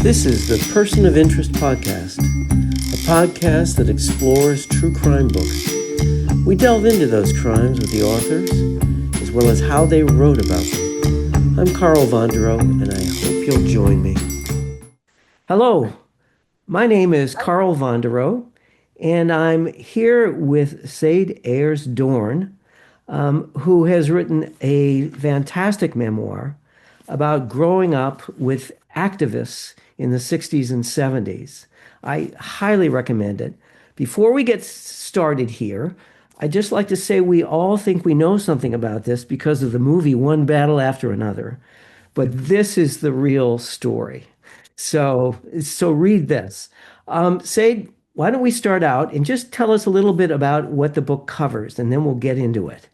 This is the Person of Interest podcast, a podcast that explores true crime books. We delve into those crimes with the authors, as well as how they wrote about them. I'm Carl Vonderau, and I hope you'll join me. Hello, my name is Carl Vonderau, and I'm here with Zayd Ayers Dohrn, who has written a fantastic memoir about growing up with activists in the 60s and 70s. I highly recommend it. Before we get started here, I'd just like to say we all think we know something about this because of the movie One Battle After Another, but this is the real story. So read this. Said, why don't we start out and just tell us a little bit about what the book covers, and then we'll get into it.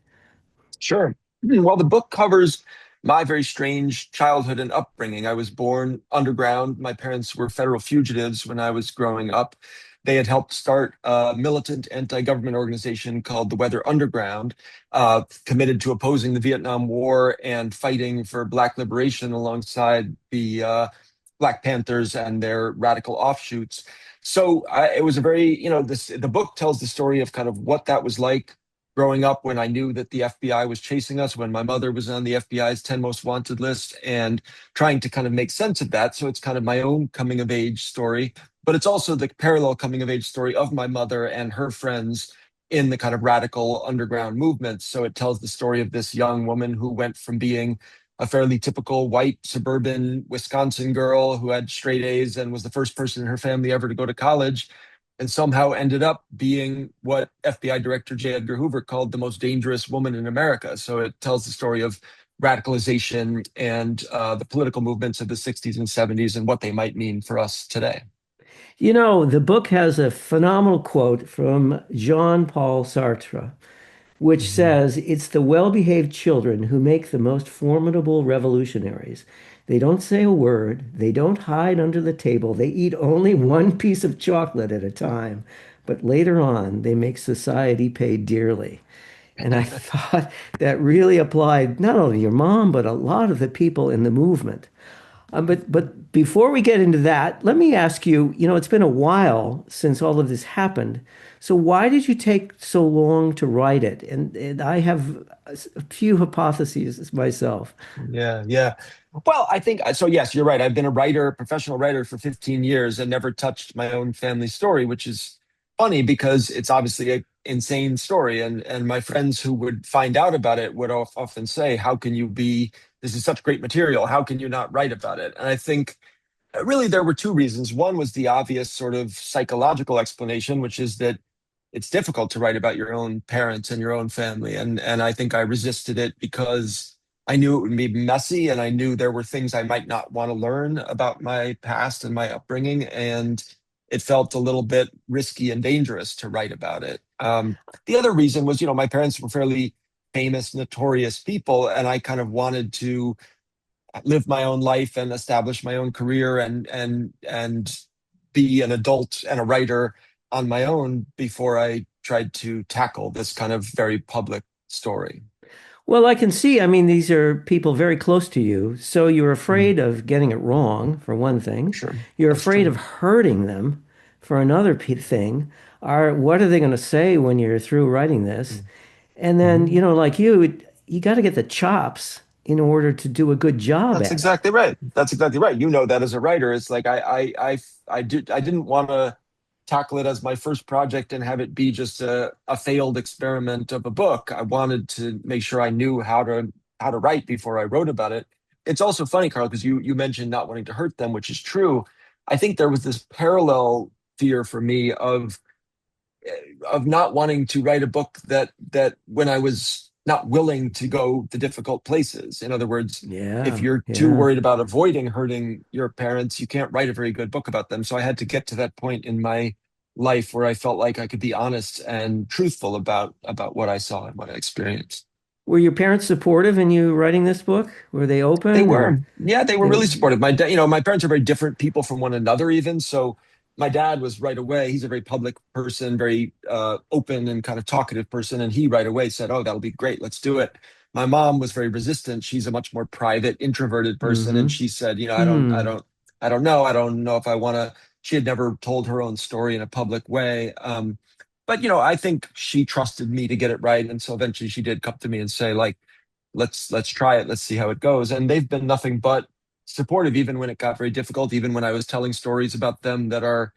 Sure. Well, the book covers my very strange childhood and upbringing. I was born underground. My parents were federal fugitives when I was growing up. They had helped start a militant anti-government organization called the Weather Underground, committed to opposing the Vietnam War and fighting for Black liberation alongside the Black Panthers and their radical offshoots. So it was a very, the book tells the story of kind of what that was like growing up when I knew that the FBI was chasing us, when my mother was on the FBI's 10 most wanted list, and trying to kind of make sense of that. So it's kind of my own coming of age story, but it's also the parallel coming of age story of my mother and her friends in the kind of radical underground movement. So it tells the story of this young woman who went from being a fairly typical white suburban Wisconsin girl who had straight A's and was the first person in her family ever to go to college, and somehow ended up being what FBI Director J. Edgar Hoover called the most dangerous woman in America. So it tells the story of radicalization and the political movements of the 60s and 70s and what they might mean for us today. You know, the book has a phenomenal quote from Jean-Paul Sartre, which Mhm. says, "It's the well-behaved children who make the most formidable revolutionaries. They don't say a word, they don't hide under the table, they eat only one piece of chocolate at a time, but later on they make society pay dearly." And I thought that really applied not only to your mom, but a lot of the people in the movement. But before we get into that, let me ask you, it's been a while since all of this happened. So why did you take so long to write it? And I have a few hypotheses myself. Yeah, yeah. Well, I think so. Yes, you're right. I've been a writer, a professional writer for 15 years and never touched my own family story, which is funny because it's obviously an insane story. And my friends who would find out about it would often say, "How can you be? This is such great material. How can you not write about it?" And I think really there were two reasons. One was the obvious sort of psychological explanation, which is that it's difficult to write about your own parents and your own family. And I think I resisted it because I knew it would be messy and I knew there were things I might not want to learn about my past and my upbringing. And it felt a little bit risky and dangerous to write about it. The other reason was, my parents were fairly famous, notorious people, and I kind of wanted to live my own life and establish my own career and be an adult and a writer on my own before I tried to tackle this kind of very public story. Well, I can see, I mean, these are people very close to you. So you're Mm, afraid of getting it wrong, for one thing. sure, You're that's afraid true. of hurting them, for another thing. What are they going to say when you're through writing this? And then, Mhm. like you got to get the chops in order to do a good job That's at it. exactly right. That's exactly right. You know that as a writer, it's like I didn't want to tackle it as my first project and have it be just a failed experiment of a book. I wanted to make sure I knew how to write before I wrote about it. It's also funny, Carl, because you mentioned not wanting to hurt them, which is true. I think there was this parallel fear for me of not wanting to write a book that when I was not willing to go the difficult places. In other words, if Yeah, you're too yeah. worried about avoiding hurting your parents, you can't write a very good book about them. So I had to get to that point in my life where I felt like I could be honest and truthful about what I saw and what I experienced. Were your parents supportive in you writing this book? Were they They open and were. Yeah, they were they, really supportive. My dad, my parents are very different people from one another, even. So my dad was right away. He's a very public person, very open and kind of talkative person. And he right away said, "Oh, that'll be great. Let's do it." My mom was very resistant. She's a much more private, introverted person. And mm-hmm. she said, "I don't, I Hmm. don't." I don't know. I don't know if I want to. She had never told her own story in a public way. But I think she trusted me to get it right, and so eventually she did come to me and say, like, let's try it, let's see how it goes. And they've been nothing but supportive, even when it got very difficult, even when I was telling stories about them that are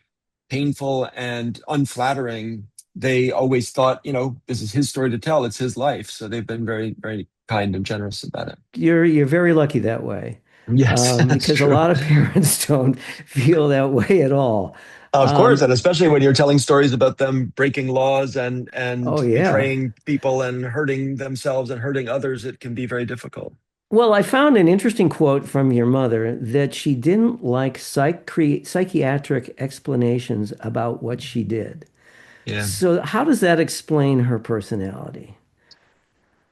painful and unflattering. They always thought, this is his story to tell. It's his life. So they've been very, very kind and generous about it. You're very lucky that way, Yes, that's because a true. lot of parents don't feel that way at all. Of course, Um, and especially when you're telling stories about them breaking laws and oh yeah. betraying people and hurting themselves and hurting others, it can be very difficult. Well, I found an interesting quote from your mother that she didn't like psychiatric explanations about what she did. Yeah. So, how does that explain her personality?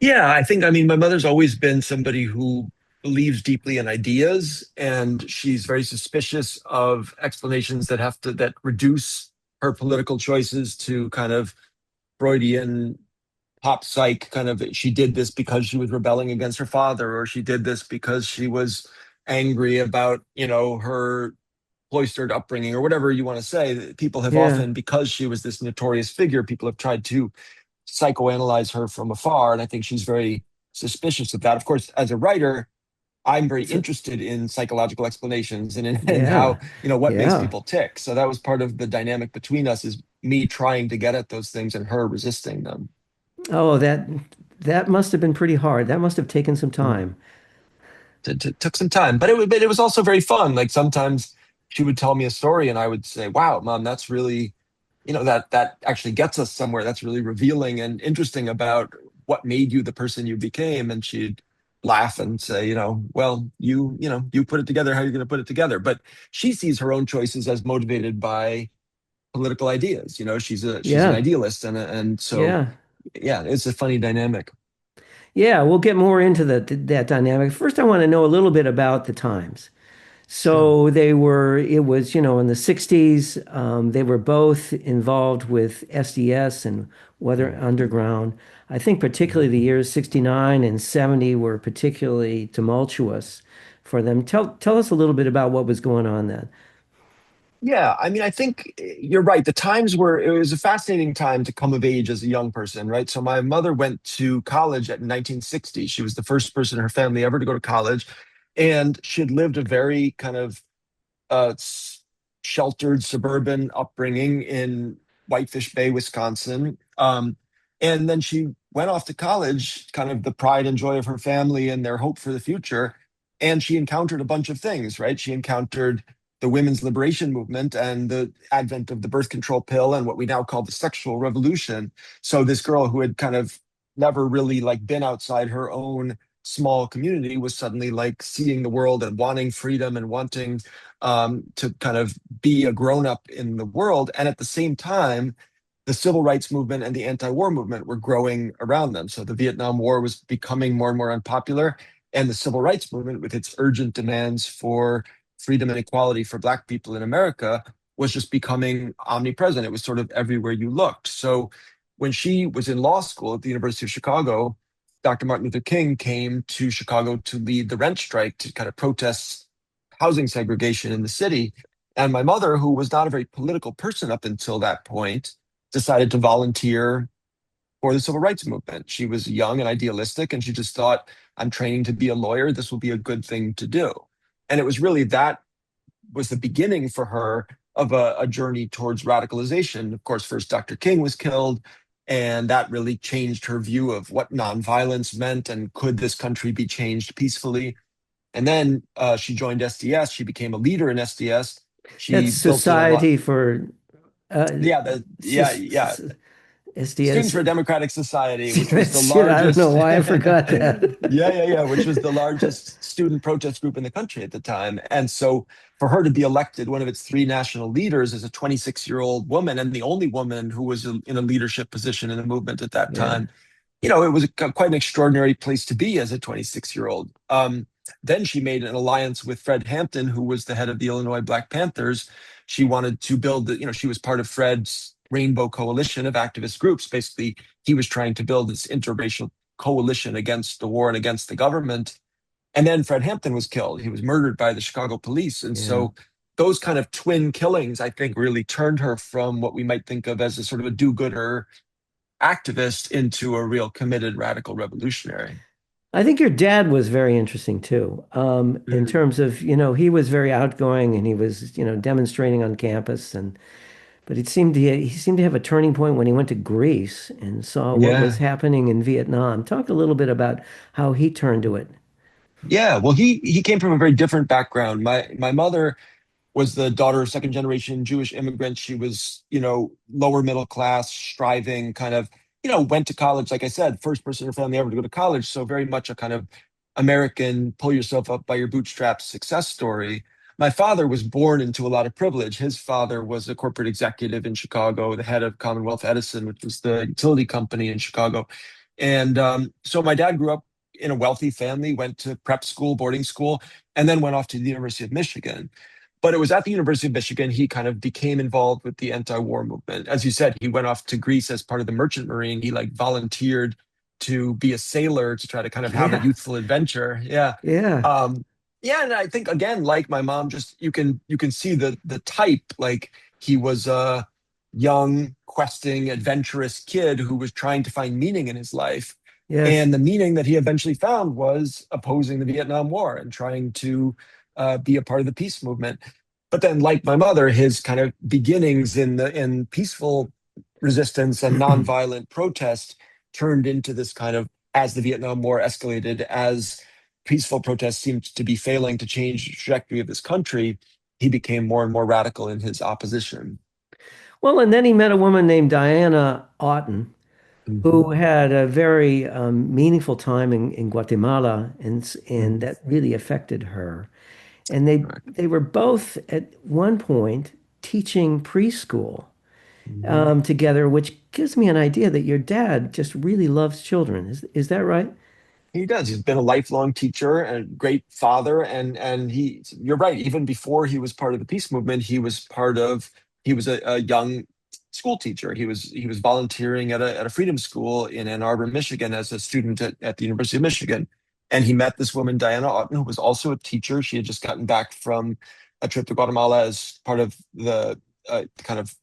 Yeah, I mean, my mother's always been somebody who believes deeply in ideas, and she's very suspicious of explanations that reduce her political choices to kind of Freudian pop psych kind of. She did this because she was rebelling against her father, or she did this because she was angry about, her cloistered upbringing, or whatever you want to say. People have Yeah, often, because she was this notorious figure, people have tried to psychoanalyze her from afar, and I think she's very suspicious of that. Of course, as a writer, I'm very it's a, interested in psychological explanations and how, yeah, what makes yeah. people tick. So that was part of the dynamic between us, is me trying to get at those things and her resisting them. Oh, that must have been pretty hard. That must have taken some Mm. time. Took some time, but it was also very fun. Like sometimes she would tell me a story and I would say, "Wow, mom, that's really, that actually gets us somewhere. That's really revealing and interesting about what made you the person you became." And she'd laugh and say, "Well, you put it together. How are you going to put it together?" But she sees her own choices as motivated by political ideas. She's an Yeah, idealist, and so yeah. yeah, it's a funny dynamic. Yeah, we'll get more into that dynamic. First, I want to know a little bit about the times. Sure. So it was, in the 60s. They were both involved with SDS and Weather Underground. I think particularly the years 69 and 70 were particularly tumultuous for them. Tell us a little bit about what was going on then. Yeah, I mean, I think you're right. It was a fascinating time to come of age as a young person, right? So my mother went to college in 1960. She was the first person in her family ever to go to college. And she had lived a very kind of sheltered suburban upbringing in Whitefish Bay, Wisconsin. And then she went off to college, kind of the pride and joy of her family and their hope for the future. And she encountered a bunch of things, right? She encountered the women's liberation movement and the advent of the birth control pill and what we now call the sexual revolution. So this girl who had kind of never really like been outside her own small community was suddenly like seeing the world and wanting freedom and wanting to kind of be a grown up in the world. And at the same time, the civil rights movement and the anti-war movement were growing around them. So the Vietnam War was becoming more and more unpopular, and the civil rights movement, with its urgent demands for freedom and equality for Black people in America, was just becoming omnipresent. It was sort of everywhere you looked. So when she was in law school at the University of Chicago, Dr. Martin Luther King came to Chicago to lead the rent strike to kind of protest housing segregation in the city. And my mother, who was not a very political person up until that point, decided to volunteer for the civil rights movement. She was young and idealistic, and she just thought, I'm training to be a lawyer. This will be a good thing to do. And it was really that was the beginning for her of a journey towards radicalization. Of course, first Dr. King was killed, and that really changed her view of what nonviolence meant and could this country be changed peacefully. And then she joined SDS. She became a leader in SDS. That's She built an Society for uh, yeah, Students for SDS. a Democratic Society, which was the Shit, I don't know largest, why I forgot that. which was the largest student protest group in the country at the time. And so for her to be elected one of its three national leaders as a 26-year-old woman, and the only woman who was in a leadership position in the movement at that Yeah. time, it was quite an extraordinary place to be as a 26-year-old. Then she made an alliance with Fred Hampton, who was the head of the Illinois Black Panthers. She wanted to build she was part of Fred's Rainbow Coalition of activist groups. Basically, he was trying to build this interracial coalition against the war and against the government. And then Fred Hampton was killed. He was murdered by the Chicago police. And Yeah. so those kind of twin killings, I think, really turned her from what we might think of as a sort of a do-gooder activist into a real committed radical revolutionary. I think your dad was very interesting too, in Mm. terms of, he was very outgoing and he was, demonstrating on campus but he seemed to have a turning point when he went to Greece and saw what was Yeah. happening in Vietnam. Talk a little bit about how he turned to it. Yeah. Well, he came from a very different background. My mother was the daughter of second generation Jewish immigrants. She was, lower middle class, striving, kind of, went to college, like I said, first person in her family ever to go to college. So very much a kind of American, pull yourself up by your bootstraps success story. My father was born into a lot of privilege. His father was a corporate executive in Chicago, the head of Commonwealth Edison, which was the utility company in Chicago. And so my dad grew up in a wealthy family, went to prep school, boarding school, and then went off to the University of Michigan. But it was at the University of Michigan he kind of became involved with the anti-war movement. As you said, he went off to Greece as part of the Merchant Marine. He like volunteered to be a sailor to try to kind of have a Yeah, youthful adventure. Yeah. yeah, Um, yeah, and I think again, like my mom, just you can see the type. Like he was a young, questing, adventurous kid who was trying to find meaning in his life. yes, And the meaning that he eventually found was opposing the Vietnam War and trying to be a part of the peace movement. But then, like my mother, his kind of beginnings in peaceful resistance and nonviolent protest turned into this kind of, as the Vietnam War escalated, as peaceful protest seemed to be failing to change the trajectory of this country, he became more and more radical in his opposition. Well, and then he met a woman named Diana Oughton, Mhm. who had a very meaningful time in Guatemala, and Mhm. that really affected her. And they Right. they were both at one point teaching preschool Mhm. together, which gives me an idea that your dad just really loves children. Is that right? He does. He's been a lifelong teacher and a great father. And you're right, even before he was part of the peace movement, he was a young school teacher. He was volunteering at a freedom school in Ann Arbor, Michigan as a student at the University of Michigan. And he met this woman, Diana Oughton, who was also a teacher. She had just gotten back from a trip to Guatemala as part of the kind of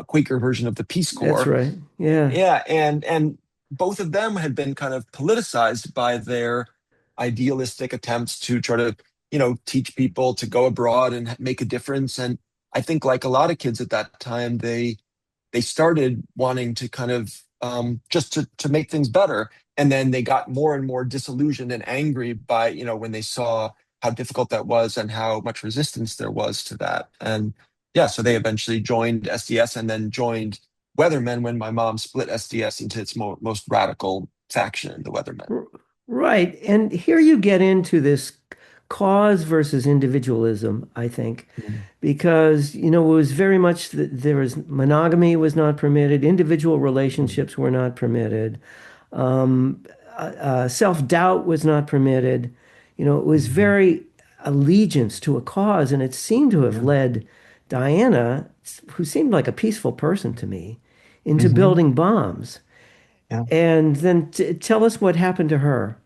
Quaker version of the Peace That's Corps. right. Yeah. Yeah, and both of them had been kind of politicized by their idealistic attempts to try to, teach people to go abroad and make a difference. And I think, like a lot of kids at that time, they started wanting to kind of just to make things better, and then they got more and more disillusioned and angry by, when they saw how difficult that was and how much resistance there was to that. And yeah, so they eventually joined SDS and then joined Weathermen when my mom split SDS into its most radical faction, the Weathermen. R- Right. And here you get into this cause versus individualism, I think, Mhm. because, it was very much that there was monogamy was not permitted, individual relationships were not permitted, um, self-doubt was not permitted. It was Mhm. very allegiance to a cause, and it seemed to have Yeah. led Diana, who seemed like a peaceful person to me, into Hmm. building bombs. Yeah. And then tell us what happened to her.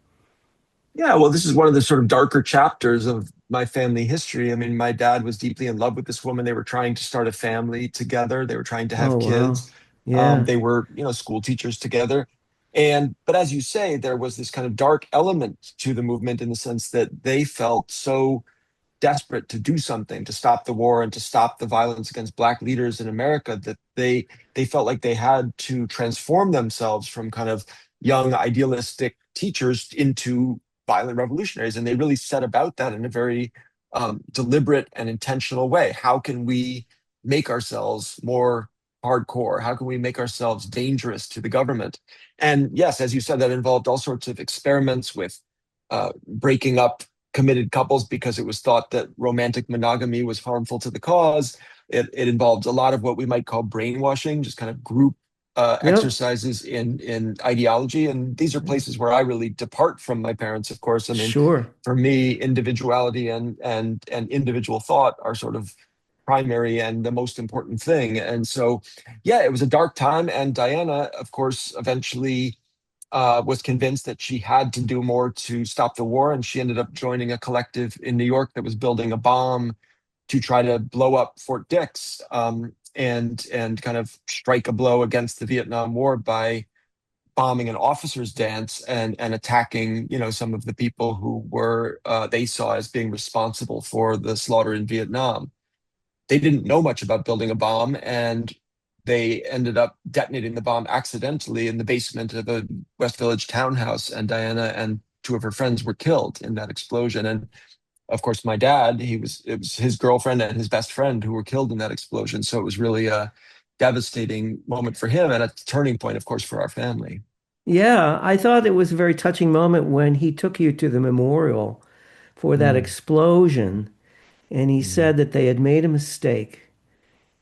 Yeah, well, this is one of the sort of darker chapters of my family history. I mean, my dad was deeply in love with this woman. They were trying to start a family together. They were trying to Oh, have wow. kids. Yeah. They were, school teachers together. But as you say, there was this kind of dark element to the movement in the sense that they felt so desperate to do something to stop the war and to stop the violence against black leaders in America that they felt like they had to transform themselves from kind of young idealistic teachers into violent revolutionaries, and they really set about that in a very deliberate and intentional way. How can we make ourselves more hardcore? How can we make ourselves dangerous to the government? And yes, as you said, that involved all sorts of experiments with breaking up committed couples because it was thought that romantic monogamy was harmful to the cause. It involved a lot of what we might call brainwashing, just kind of group Yep. exercises in ideology. And these are places where I really depart from my parents, of course. I mean, Sure. for me, individuality and individual thought are sort of primary and the most important thing. And so, yeah, it was a dark time. And Diana, of course, eventually was convinced that she had to do more to stop the war, and she ended up joining a collective in New York that was building a bomb to try to blow up Fort Dix, and kind of strike a blow against the Vietnam War by bombing an officers' dance and attacking, some of the people who were they saw as being responsible for the slaughter in Vietnam. They didn't know much about building a bomb, and they ended up detonating the bomb accidentally in the basement of a West Village townhouse, and Diana and two of her friends were killed in that explosion. And of course, my dad, it was his girlfriend and his best friend who were killed in that explosion. So it was really a devastating moment for him and a turning point, of course, for our family. Yeah, I thought it was a very touching moment when he took you to the memorial for that Mm, explosion, and he mm, said that they had made a mistake.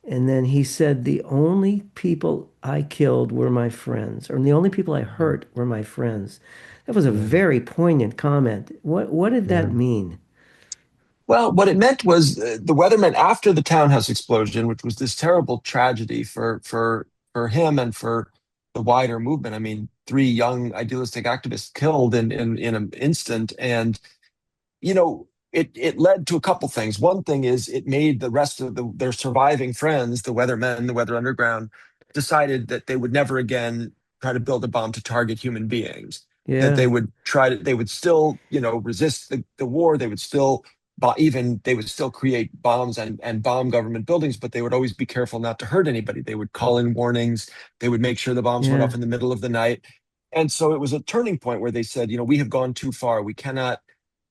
And then he said, the only people I killed were my friends, or the only people I mm. hurt were my friends. That was a Yeah, very poignant comment. What did yeah. that mean? Well, what it meant was the weathermen after the townhouse explosion, which was this terrible tragedy for him and for the wider movement. I mean, three young idealistic activists killed in an instant, and it led to a couple things. One thing is it made the rest of their surviving friends, the Weathermen, the Weather Underground, decided that they would never again try to build a bomb to target human beings. That Yeah, they would still, resist the war. They would still, they would still create bombs and bomb government buildings, but they would always be careful not to hurt anybody. They would call in warnings. They would make sure the bombs went yeah. off in the middle of the night. And so it was a turning point where they said, we have gone too far. We cannot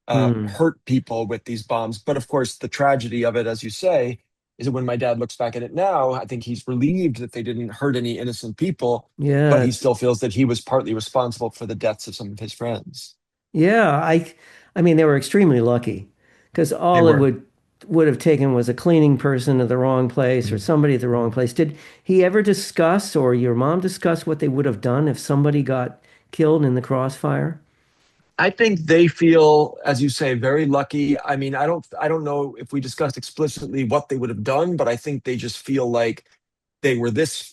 Hmm. hurt people with these bombs. But of course, the tragedy of it, as you say, is that when my dad looks back at it now, I think he's relieved that they didn't hurt any innocent people, but Yeah, he still feels that he was partly responsible for the deaths of some of his friends. yeah. I mean, they were extremely lucky because They all it were. would have taken was a cleaning person at the wrong place or Mm. somebody at the wrong place. Did he ever discuss, or your mom discuss, what they would have done if somebody got killed in the crossfire? I think they feel, as you say, very lucky. I mean, I don't know if we discussed explicitly what they would have done, but I think they just feel like they were this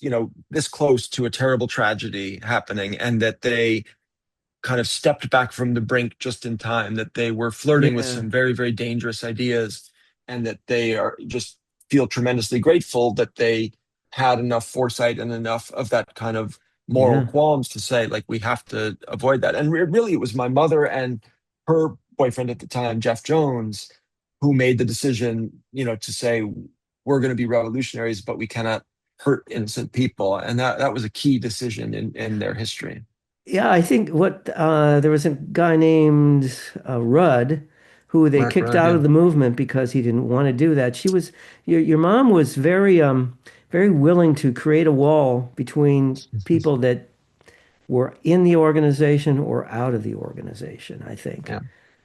close to a terrible tragedy happening, and that they kind of stepped back from the brink just in time, that they were flirting with Yeah, some very, very dangerous ideas, and that they are just feel tremendously grateful that they had enough foresight and enough of that kind of moral yeah. qualms to say, like, we have to avoid that. And really, it was my mother and her boyfriend at the time, Jeff Jones, who made the decision, to say, we're going to be revolutionaries, but we cannot hurt innocent people. And that was a key decision in their history. Yeah, I think what there was a guy named Rudd who they Mark kicked Rudd, out yeah. of the movement because he didn't want to do that. Your mom was very willing to create a wall between people that were in the organization or out of the organization, I think. Yeah.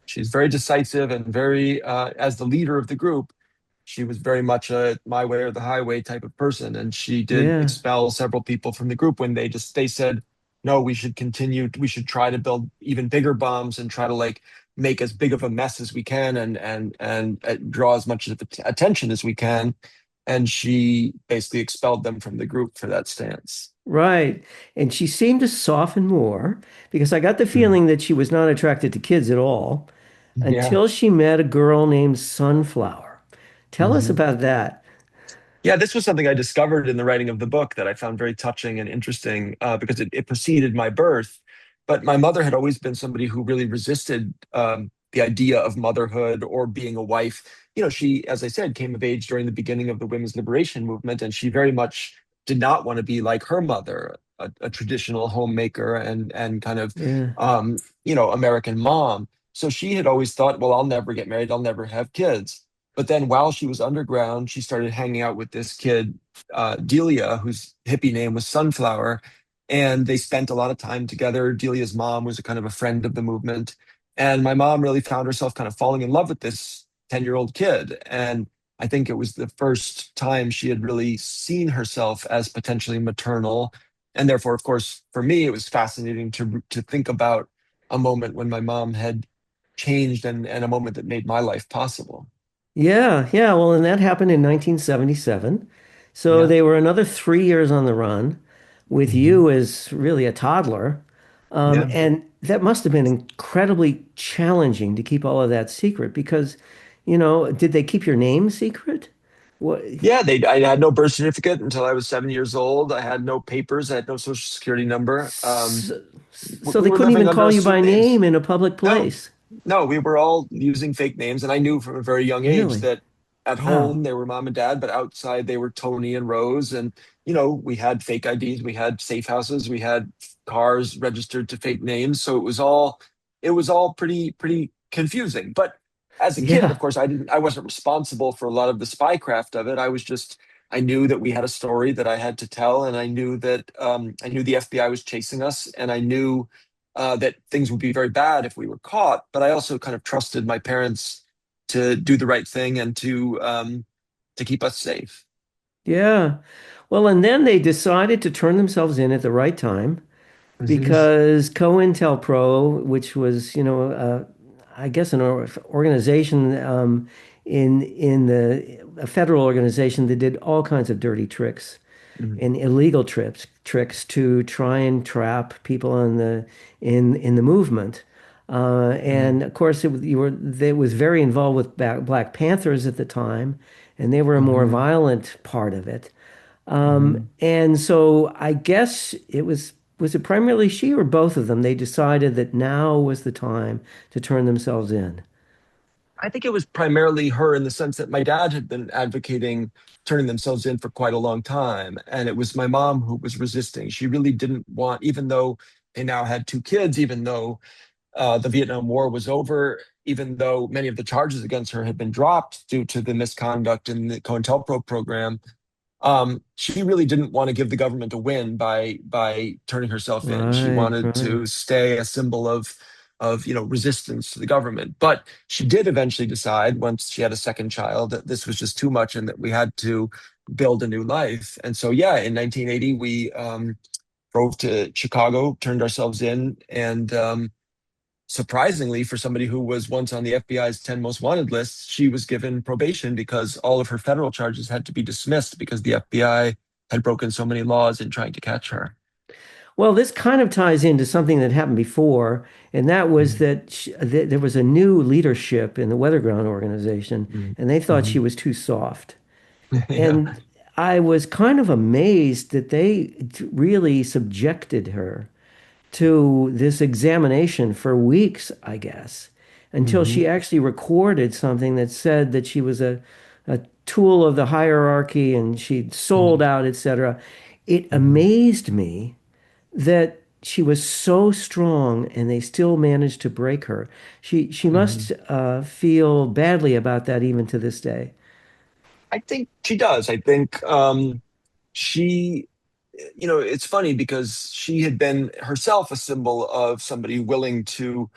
She's very decisive and very, as the leader of the group, she was very much a my way or the highway type of person. And she did Yeah, expel several people from the group when they said, no, we should continue, we should try to build even bigger bombs and try to like make as big of a mess as we can and draw as much of attention as we can. And she basically expelled them from the group for that stance. right. And she seemed to soften more because I got the Mm. feeling that she was not attracted to kids at all Yeah. until she met a girl named Sunflower. Tell us Mhm. about that. Yeah, this was something I discovered in the writing of the book that I found very touching and interesting, because it preceded my birth. But my mother had always been somebody who really resisted the idea of motherhood or being a wife. She, as I said, came of age during the beginning of the women's liberation movement, and she very much did not want to be like her mother, a traditional homemaker and kind of, Yeah. American mom. So she had always thought, well, I'll never get married, I'll never have kids. But then while she was underground, she started hanging out with this kid, Delia, whose hippie name was Sunflower. And they spent a lot of time together. Delia's mom was a kind of a friend of the movement. And my mom really found herself kind of falling in love with this 10-year-old kid. And I think it was the first time she had really seen herself as potentially maternal. And therefore, of course, for me, it was fascinating to think about a moment when my mom had changed and a moment that made my life possible. Yeah, yeah. Well, and that happened in 1977. So Yeah. they were another 3 years on the run with Hmm. you as really a toddler. Yeah. And that must have been incredibly challenging to keep all of that secret because, did they keep your name secret? What? Yeah, I had no birth certificate until I was 7 years old. I had no papers. I had no social security number. So, so We they were couldn't living even under call you by assumed names. name in a public No, place. no, we were all using fake names, and I knew from a very young age Really? that at Wow. home they were mom and dad, but outside they were Tony and Rose. And we had fake IDs, we had safe houses, we had cars registered to fake names. So it was all pretty confusing. But as a kid, Yeah. of course, I wasn't responsible for a lot of the spycraft of it. I knew that we had a story that I had to tell, and I knew the FBI was chasing us, and I knew that things would be very bad if we were caught. But I also kind of trusted my parents to do the right thing and to keep us safe. Yeah. Well, and then they decided to turn themselves in at the right time Hmm. because COINTELPRO, which was, I guess an organization in a federal organization that did all kinds of dirty tricks Hmm. and illegal tricks to try and trap people in the movement. And of course, they was very involved with Black Panthers at the time, and they were a more Hmm. violent part of it. Hmm. And so I guess was it primarily she or both of them? They decided that now was the time to turn themselves in. I think it was primarily her in the sense that my dad had been advocating turning themselves in for quite a long time. And it was my mom who was resisting. She really didn't want, even though they now had two kids, even though the Vietnam War was over, even though many of the charges against her had been dropped due to the misconduct in the COINTELPRO program. She really didn't want to give the government a win by turning herself in. She Right, wanted right. to stay a symbol of resistance to the government. But she did eventually decide, once she had a second child, that this was just too much and that we had to build a new life. And so, yeah, in 1980, we drove to Chicago, turned ourselves in, and surprisingly, for somebody who was once on the FBI's 10 most wanted list, she was given probation because all of her federal charges had to be dismissed because the FBI had broken so many laws in trying to catch her. Well, this kind of ties into something that happened before, and that was Mhm. that there was a new leadership in the Weatherground organization, Mhm. and they thought she Mhm. was too soft. Yeah. And I was kind of amazed that they really subjected her to this examination for weeks, I guess, until Mhm. she actually recorded something that said that she was a tool of the hierarchy and she'd sold Mhm. out, etc. It Mhm. amazed me that she was so strong and they still managed to break her. She must Mhm. feel badly about that even to this day. I think she does. I think she, it's funny because she had been herself a symbol of somebody willing to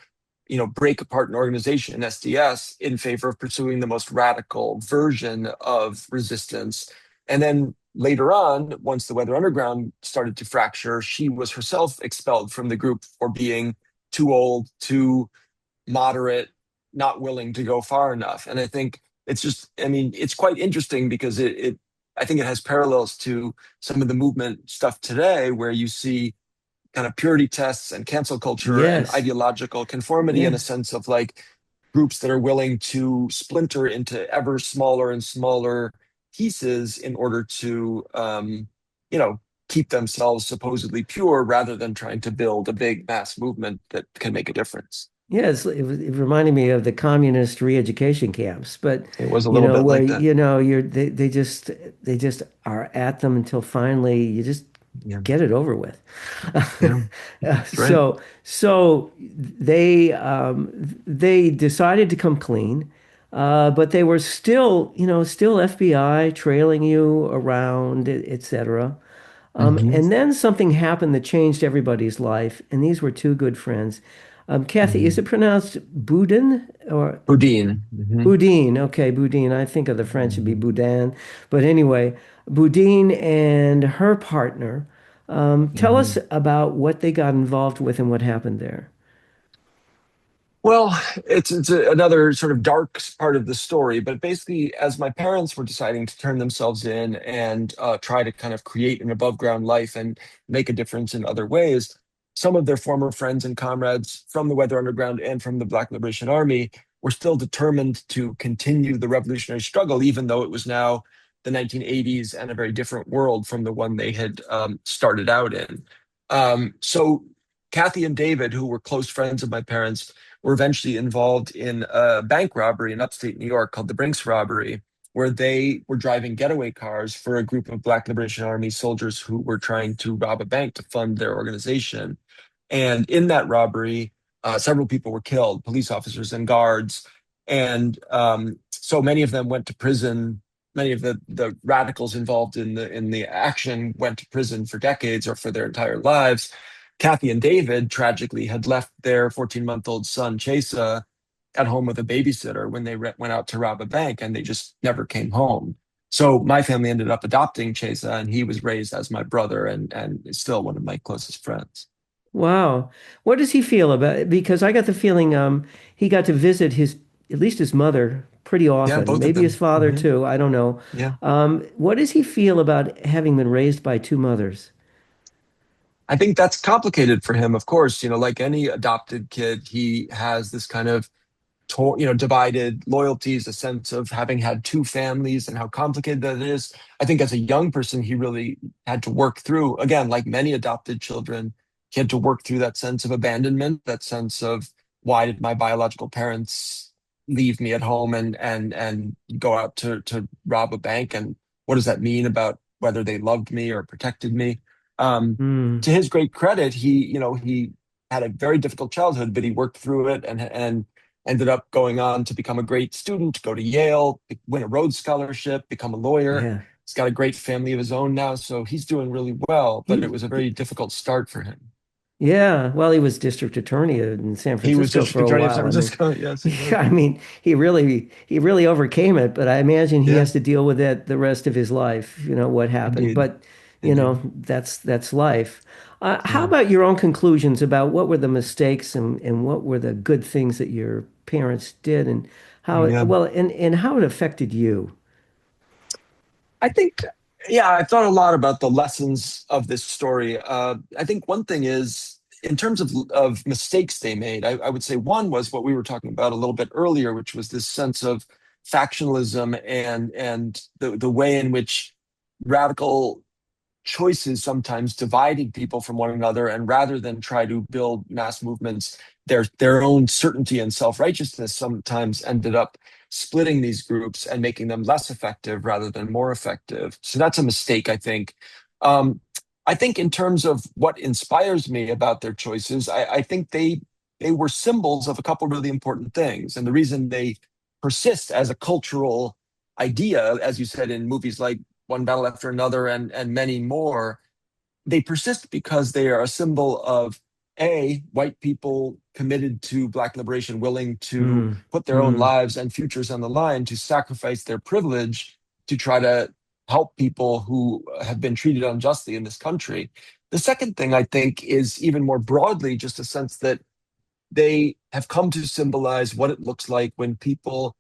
break apart an organization, SDS, in favor of pursuing the most radical version of resistance. And then later on, once the Weather Underground started to fracture, she was herself expelled from the group for being too old, too moderate, not willing to go far enough. And I think I mean, it's quite interesting because I think it has parallels to some of the movement stuff today, where you see kind of purity tests and cancel culture and Yes. ideological conformity in a Yes. sense of like groups that are willing to splinter into ever smaller and smaller pieces in order to you know keep themselves supposedly pure rather than trying to build a big mass movement that can make a difference. Yes, it reminded me of the communist re-education camps, but It was a little bit where like that. they just are at them until finally you just Yeah. get it over with. Yeah. That's right. So they decided to come clean, but they were still, still FBI trailing you around, etc. Hmm. And then something happened that changed everybody's life, and these were two good friends. Kathy, is Hmm. it pronounced Boudin or Boudin. Hmm. Boudin? Okay, Boudin. I think of the French would be Hmm. Boudin, but anyway, Boudin and her partner. Tell us Hmm. about what they got involved with and what happened there. Well, another sort of dark part of the story, but basically, as my parents were deciding to turn themselves in and try to kind of create an above ground life and make a difference in other ways, some of their former friends and comrades from the Weather Underground and from the Black Liberation Army were still determined to continue the revolutionary struggle, even though it was now the 1980s and a very different world from the one they had started out in. So Kathy and David, who were close friends of my parents, were eventually involved in a bank robbery in upstate New York called the Brinks robbery, where they were driving getaway cars for a group of Black Liberation Army soldiers who were trying to rob a bank to fund their organization. And in that robbery, several people were killed, police officers and guards. And so many of them went to prison. Many of the radicals involved in the action went to prison for decades or for their entire lives. Kathy and David tragically had left their 14-month-old son, Chesa, at home with a babysitter when they went out to rob a bank, and they just never came home. So my family ended up adopting Chesa, and he was raised as my brother and is still one of my closest friends. Wow. What does he feel about it? Because I got the feeling he got to visit his at least his mother pretty Yeah, often, both of maybe his them. father too. I don't know. Yeah. What does he feel about having been raised by two mothers? I think that's complicated for him, of course. Like any adopted kid, he has this kind of divided loyalties, a sense of having had two families and how complicated that is. I think as a young person, he really had to work through, again, like many adopted children, he had to work through that sense of abandonment, that sense of why did my biological parents leave me at home and go out to rob a bank, and what does that mean about whether they loved me or protected me? Um, Hmm. to his great credit, he had a very difficult childhood, but he worked through it and ended up going on to become a great student, go to Yale, win a Rhodes Scholarship, become a lawyer. Yeah. He's got a great family of his own now, so he's doing really well, but it He, was a very difficult start for him. yeah, well, he was district attorney in San He was Francisco for district a attorney of San while. I mean, Francisco. Yes, he yeah, was. I mean, he really overcame it, but I imagine he Yeah, has to deal with it the rest of his life, what happened. indeed. But, Indeed. that's life. How Yeah. about your own conclusions about what were the mistakes and what were the good things that your parents did and Yeah. how it affected you? I think, yeah, I've thought a lot about the lessons of this story. I think one thing is, in terms of mistakes they made, I would say one was what we were talking about a little bit earlier, which was this sense of factionalism and the way in which radical choices sometimes divided people from one another, and rather than try to build mass movements, their own certainty and self-righteousness sometimes ended up splitting these groups and making them less effective rather than more effective. So that's a mistake, I think. um, I think in terms of what inspires me about their choices, I think they were symbols of a couple really important things, and the reason they persist as a cultural idea, as you said, in movies like One Battle After Another and many more, they persist because they are a symbol of white people committed to Black liberation, willing to Mm, put their own mm, lives and futures on the line, to sacrifice their privilege to try to help people who have been treated unjustly in this country. The second thing I think is even more broadly just a sense that they have come to symbolize what it looks like when people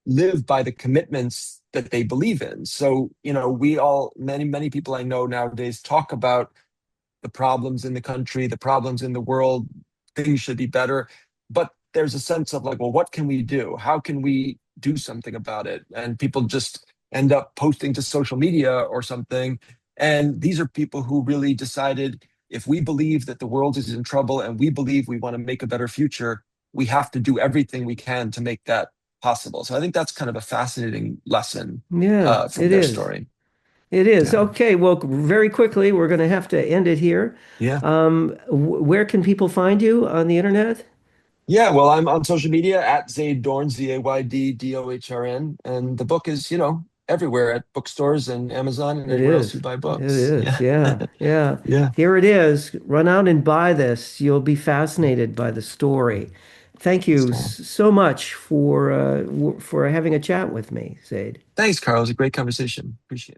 live by the commitments that they believe in. So, many people I know nowadays talk about the problems in the country, the problems in the world, things should be better. But there's a sense of like, well, what can we do? How can we do something about it? And people just end up posting to social media or something. And these are people who really decided, if we believe that the world is in trouble and we believe we want to make a better future, we have to do everything we can to make that possible. So I think that's kind of a fascinating lesson yeah, from it their is. story. It is. Yeah. Okay, well, very quickly, we're going to have to end it here. Yeah. Where can people find you on the internet? Yeah, well, I'm on social media at Zayd Dohrn, ZaydDohrn, and the book is, everywhere at bookstores and Amazon and It anywhere else you is. buy It books. is. Yeah, Yeah. Yeah. yeah. Here it is. Run out and buy this. You'll be fascinated by the story. Thank That's you cool. so much for having a chat with me, Zaid. Thanks, Carl. It was a great conversation. Appreciate it.